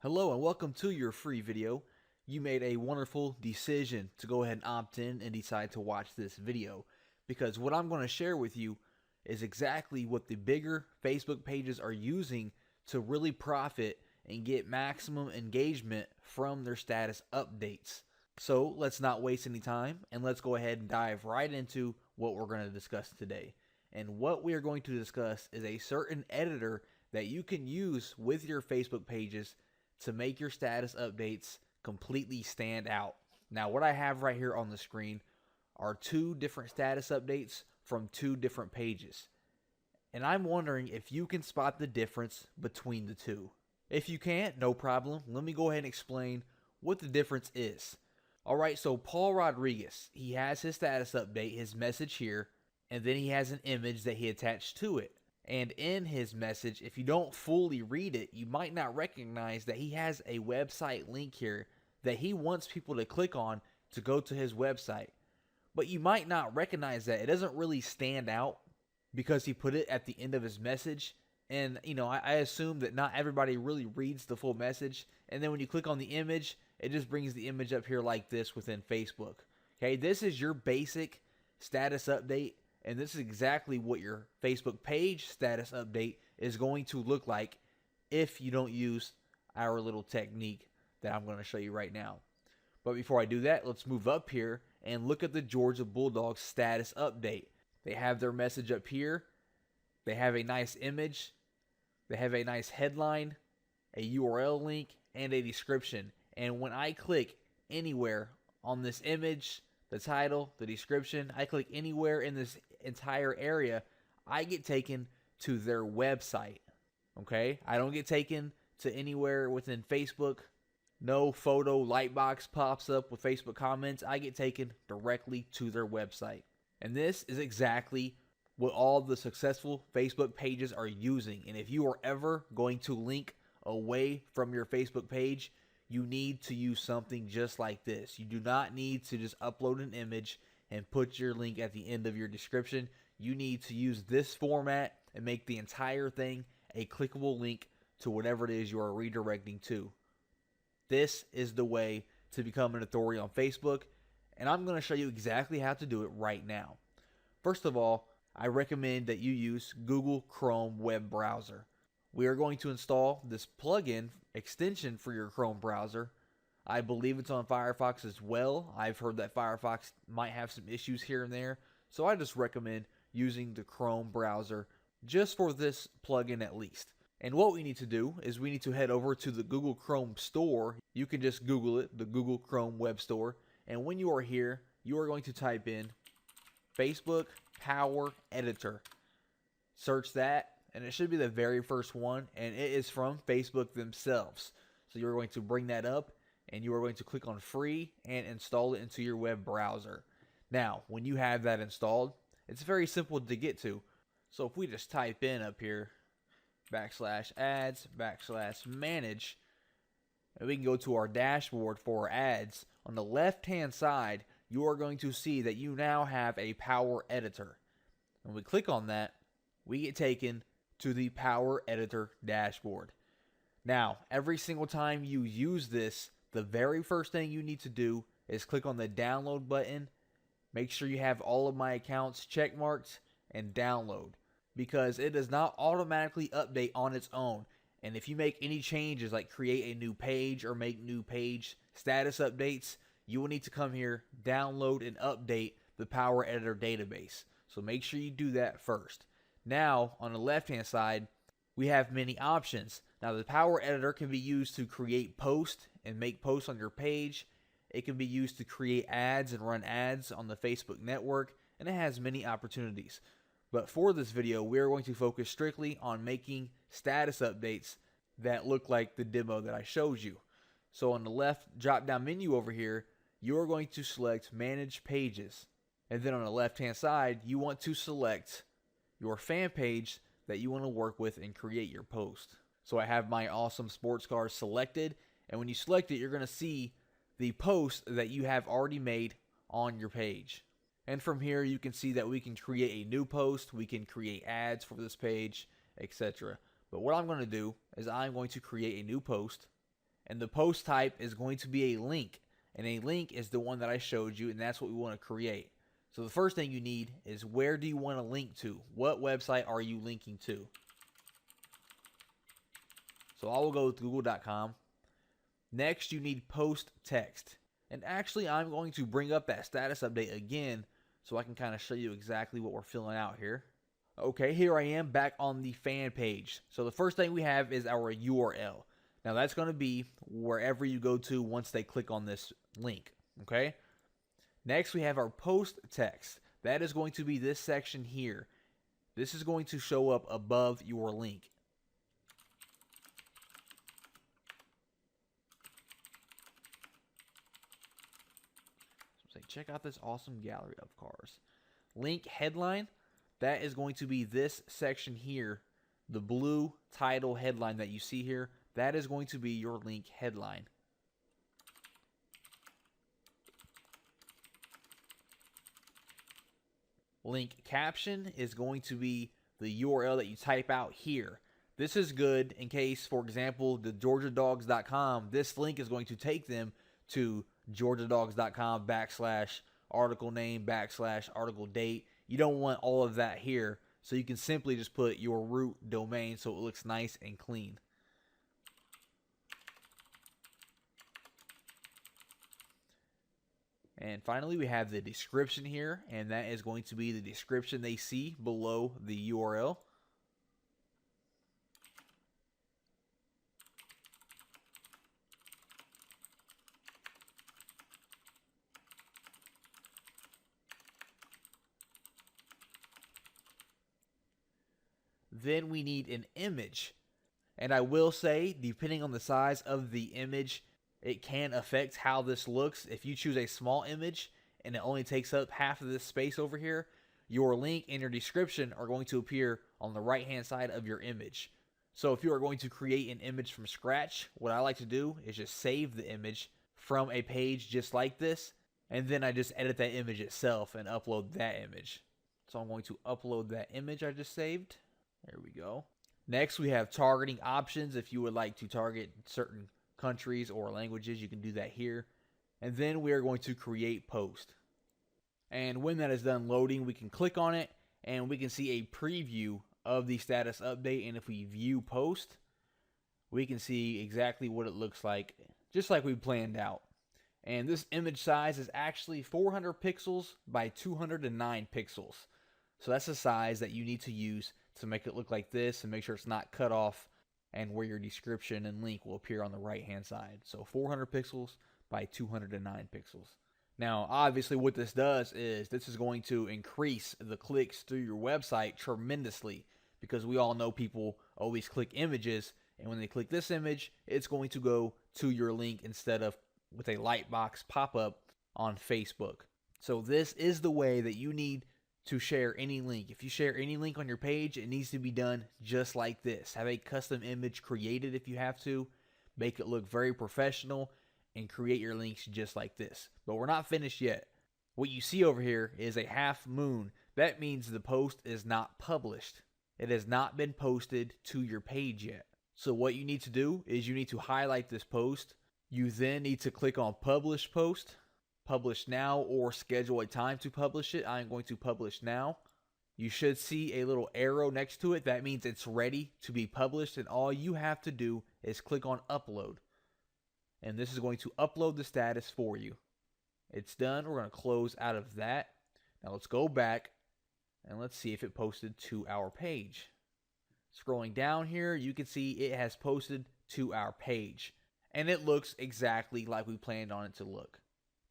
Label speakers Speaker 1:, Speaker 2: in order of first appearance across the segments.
Speaker 1: Hello and welcome to your free video. You made a wonderful decision to go ahead and opt in and decide to watch this video because what I'm going to share with you is exactly what the bigger Facebook pages are using to really profit and get maximum engagement from their status updates. So let's not waste any time and let's go ahead and dive right into what we're going to discuss today. And what we are going to discuss is a certain editor that you can use with your Facebook pages to make your status updates completely stand out. Now, what I have right here on the screen are two different status updates from two different pages. And I'm wondering if you can spot the difference between the two. If you can't, no problem. Let me go ahead and explain what the difference is. Alright, so Paul Rodriguez, he has his status update, his message here, and then he has an image that he attached to it. And in his message, if you don't fully read it, you might not recognize that he has a website link here that he wants people to click on to go to his website. But you might not recognize that. It doesn't really stand out because he put it at the end of his message. And, I assume that not everybody really reads the full message. And then when you click on the image, it just brings the image up here like this within Facebook. Okay, this is your basic status update. And this is exactly what your Facebook page status update is going to look like if you don't use our little technique that I'm going to show you right now. But before I do that, let's move up here and look at the Georgia Bulldogs status update. They have their message up here. They have a nice image. They have a nice headline, a URL link, and a description. And when I click anywhere on this image, the title, the description, I click anywhere in this entire area, I get taken to their website. Okay? I don't get taken to anywhere within Facebook. No photo lightbox pops up with Facebook comments. I get taken directly to their website. And this is exactly what all the successful Facebook pages are using. And if you are ever going to link away from your Facebook page, you need to use something just like this. You do not need to just upload an image and put your link at the end of your description. You need to use this format and make the entire thing a clickable link to whatever it is you are redirecting to. This is the way to become an authority on Facebook, and I'm going to show you exactly how to do it right now. First of all, I recommend that you use Google Chrome web browser. We are going to install this plugin extension for your Chrome browser. I believe it's on Firefox as well. I've heard that Firefox might have some issues here and there, so I just recommend using the Chrome browser just for this plugin at least. And what we need to do is we need to head over to the Google Chrome store. You can just Google it, the Google Chrome web store. And when you are here, you are going to type in Facebook Power Editor. Search that, and it should be the very first one, and it is from Facebook themselves. So you're going to bring that up, and you are going to click on free and install it into your web browser. Now, when you have that installed, it's very simple to get to. So if we just type in up here, /ads, /manage, and we can go to our dashboard for our ads. On the left-hand side, you are going to see that you now have a Power Editor. When we click on that, we get taken to the Power Editor dashboard. Now, every single time you use this, the very first thing you need to do is click on the download button. Make sure you have all of my accounts checkmarked and download, because it does not automatically update on its own. And if you make any changes like create a new page or make new page status updates, you will need to come here, download and update the Power Editor database. So make sure you do that first. Now, on the left-hand side, we have many options. Now, the Power Editor can be used to create posts and make posts on your page. It can be used to create ads and run ads on the Facebook network, and it has many opportunities. But for this video, we're going to focus strictly on making status updates that look like the demo that I showed you. So on the left drop-down menu over here, you are going to select Manage Pages. And then on the left-hand side, you want to select your fan page that you want to work with and create your post. So I have my awesome sports cars selected, and when you select it, you're going to see the post that you have already made on your page. And from here, you can see that we can create a new post, we can create ads for this page, etc. But what I'm going to do is I'm going to create a new post, And the post type is going to be a link. And a link is the one that I showed you, and that's what we want to create. So the first thing you need is, where do you want to link to? What website are you linking to? So I will go with google.com. Next, you need post text. And actually, I'm going to bring up that status update again so I can kind of show you exactly what we're filling out here. Okay, here I am back on the fan page. So the first thing we have is our URL. Now that's going to be wherever you go to once they click on this link. Okay. Next, we have our post text. That is going to be this section here. This is going to show up above your link. So say, check out this awesome gallery of cars. Link headline. That is going to be this section here. The blue title headline that you see here. That is going to be your link headline. Link caption is going to be the URL that you type out here. This is good in case, for example, the GeorgiaDogs.com, this link is going to take them to GeorgiaDogs.com /article name /article date. You don't want all of that here, so you can simply just put your root domain so it looks nice and clean. And finally, we have the description here, and that is going to be the description they see below the URL. Then we need an image. And I will say, depending on the size of the image, it can affect how this looks. If you choose a small image and it only takes up half of this space over here, your link and your description are going to appear on the right hand side of your image. So if you are going to create an image from scratch, what I like to do is just save the image from a page just like this, and then I just edit that image itself and upload that image. So I'm going to upload that image I just saved. There we go. Next, we have targeting options. If you would like to target certain countries or languages, you can do that here. And then we are going to create post. And when that is done loading, we can click on it and we can see a preview of the status update. And if we view post, we can see exactly what it looks like, just like we planned out. And this image size is actually 400 pixels by 209 pixels. So that's the size that you need to use to make it look like this and make sure it's not cut off, and where your description and link will appear on the right hand side. So 400 pixels by 209 pixels. Now, obviously what this does is this is going to increase the clicks through your website tremendously, because we all know people always click images, and when they click this image, it's going to go to your link instead of with a lightbox pop-up on Facebook. So this is the way that you need to share any link. If you share any link on your page, it needs to be done just like this. Have a custom image created if you have to. Make it look very professional and create your links just like this. But we're not finished yet. What you see over here is a half moon. That means the post is not published. It has not been posted to your page yet. So what you need to do is you need to highlight this post. You then need to click on Publish Post, Publish Now, or schedule a time to publish it. I'm going to publish now. You should see a little arrow next to it. That means it's ready to be published, and all you have to do is click on Upload. And this is going to upload the status for you. It's done. We're going to close out of that. Now let's go back and let's see if it posted to our page. Scrolling down here, you can see it has posted to our page, and it looks exactly like we planned on it to look.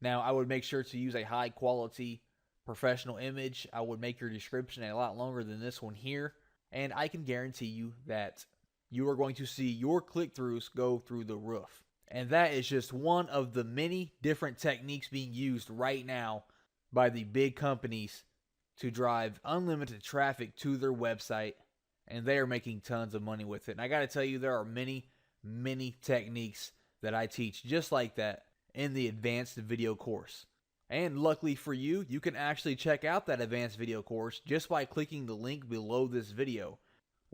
Speaker 1: Now, I would make sure to use a high quality professional image. I would make your description a lot longer than this one here, and I can guarantee you that you are going to see your click-throughs go through the roof. And that is just one of the many different techniques being used right now by the big companies to drive unlimited traffic to their website, and they are making tons of money with it. And I got to tell you, there are many, many techniques that I teach just like that in the advanced video course. And luckily for you, you can actually check out that advanced video course just by clicking the link below this video.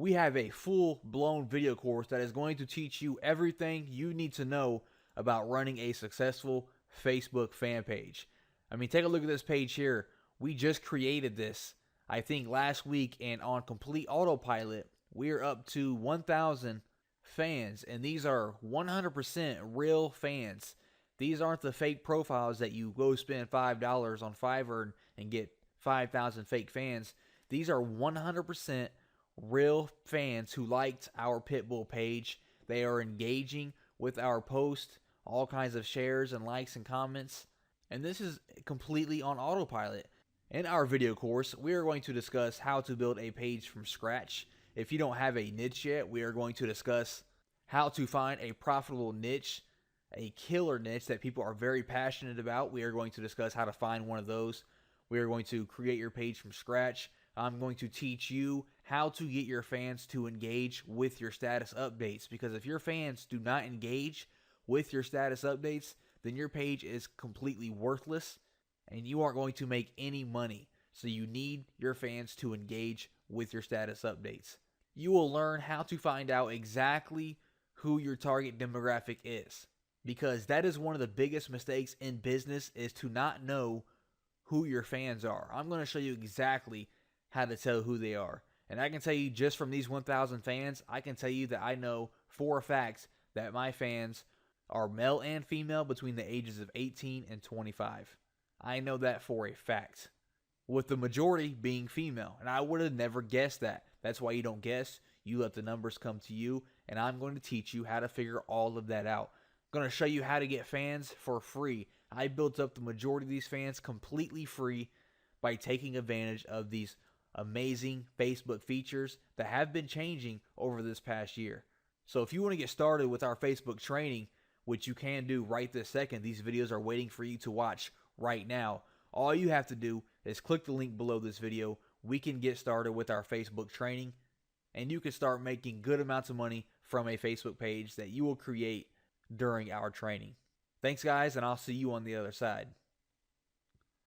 Speaker 1: we have a full-blown video course that is going to teach you everything you need to know about running a successful Facebook fan page. I mean, take a look at this page here. We just created this, I think, last week, and on complete autopilot, we're up to 1,000 fans, and these are 100% real fans. These aren't the fake profiles that you go spend $5 on Fiverr and get 5,000 fake fans. These are 100% real fans who liked our Pitbull page. They are engaging with our post, all kinds of shares and likes and comments. And this is completely on autopilot. In our video course, we are going to discuss how to build a page from scratch. If you don't have a niche yet, we are going to discuss how to find a profitable niche, a killer niche that people are very passionate about. We are going to discuss how to find one of those. We are going to create your page from scratch. I'm going to teach you how to get your fans to engage with your status updates, because if your fans do not engage with your status updates, then your page is completely worthless and you aren't going to make any money. So you need your fans to engage with your status updates. You will learn how to find out exactly who your target demographic is, because that is one of the biggest mistakes in business, is to not know who your fans are. I'm going to show you exactly how to tell who they are. And I can tell you, just from these 1,000 fans, I can tell you that I know for a fact that my fans are male and female between the ages of 18 and 25. I know that for a fact, with the majority being female. And I would have never guessed that. That's why you don't guess. You let the numbers come to you. And I'm going to teach you how to figure all of that out. I'm going to show you how to get fans for free. I built up the majority of these fans completely free by taking advantage of these amazing Facebook features that have been changing over this past year. So if you want to get started with our Facebook training, which you can do right this second, these videos are waiting for you to watch right now. All you have to do is click the link below this video. We can get started with our Facebook training, and you can start making good amounts of money from a Facebook page that you will create during our training. Thanks, guys, and I'll see you on the other side.